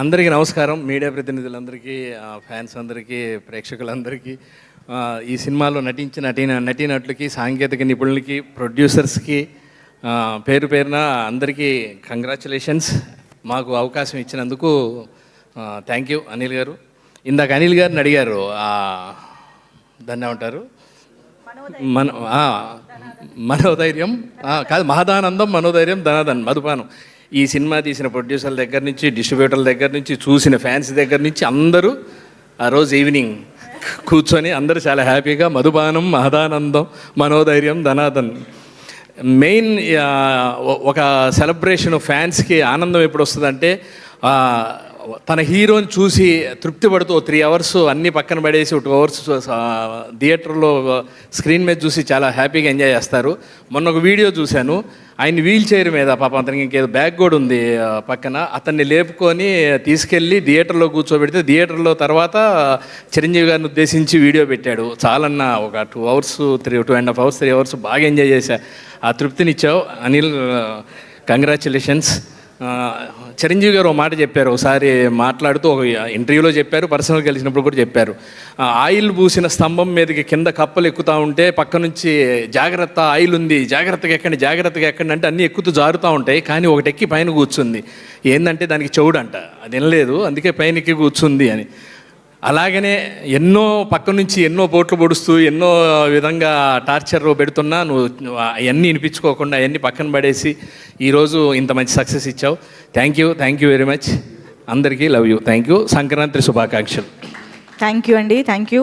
అందరికీ నమస్కారం. Media ప్రతినిధులందరికీ, fans అందరికీ, ప్రేక్షకులందరికీ, ఈ సినిమాలో నటించిన నటీనటులకి, సాంకేతిక నిపుణులకి, ప్రొడ్యూసర్స్కి పేరు పేరున అందరికీ కంగ్రాచులేషన్స్. మాకు అవకాశం ఇచ్చినందుకు థ్యాంక్ యూ అనిల్ గారు. ఇందాక అనిల్ గారిని అడిగారు, దాన్ని ఏమంటారు, మనోధైర్యం కాదు, మహదానందం, మనోధైర్యం, ధనాదన్, మధుపానం. ఈ సినిమా తీసిన ప్రొడ్యూసర్ల దగ్గర నుంచి, డిస్ట్రిబ్యూటర్ల దగ్గర నుంచి, చూసిన ఫ్యాన్స్ దగ్గర నుంచి అందరూ ఆ రోజు ఈవినింగ్ కూర్చొని అందరూ చాలా హ్యాపీగా మధుపానం, మహదానందం, మనోధైర్యం, ధనాదన్. మెయిన్ ఒక సెలబ్రేషన్ ఫ్యాన్స్కి ఆనందం ఎప్పుడు వస్తుందంటే, తన హీరోని చూసి తృప్తి పడుతూ 3 hours అన్నీ పక్కన పడేసి 2 hours థియేటర్లో స్క్రీన్ మీద చూసి చాలా హ్యాపీగా ఎంజాయ్ చేస్తారు. మొన్న ఒక వీడియో చూశాను, ఆయన వీల్ చైర్ మీద, పాపం అతనికి ఇంకేదో బ్యాగ్ కూడా ఉంది పక్కన, అతన్ని లేపుకొని తీసుకెళ్ళి థియేటర్లో కూర్చోబెడితే, థియేటర్లో తర్వాత చిరంజీవి గారిని ఉద్దేశించి వీడియో పెట్టాడు. చాలన్న ఒక 2 hours, 2.5 hours, 3 hours బాగా ఎంజాయ్ చేశా. ఆ తృప్తినిచ్చావు అనిల్, కంగ్రాచులేషన్స్. చిరంజీవి గారు ఒక మాట చెప్పారు, ఒకసారి మాట్లాడుతూ ఒక ఇంటర్వ్యూలో చెప్పారు, పర్సనల్ కలిసినప్పుడు కూడా చెప్పారు. ఆయిల్ పూసిన స్తంభం మీదకి కింద కప్పలు ఎక్కుతూ ఉంటే పక్క నుంచి జాగ్రత్త, ఆయిల్ ఉంది, జాగ్రత్తగా ఎక్కండి, జాగ్రత్తగా ఎక్కండి అంటే అన్నీ ఎక్కుతూ జారుతూ ఉంటాయి, కానీ ఒకటి ఎక్కి పైన కూర్చుంది. ఏంటంటే దానికి చెవుడంట, అది వినలేదు, అందుకే పైన ఎక్కి కూర్చుంది అని. అలాగనే ఎన్నో పక్క నుంచి ఎన్నో పోట్లు పొడుస్తూ ఎన్నో విధంగా టార్చర్ పెడుతున్నా నువ్వు అవన్నీ వినిపించుకోకుండా అవన్నీ పక్కన పడేసి ఈరోజు ఇంత మంచి సక్సెస్ ఇచ్చావు. Thank you very much. అందరికీ love you. Thank you. Sankranti శుభాకాంక్షలు. థ్యాంక్ యూ అండి. Thank you.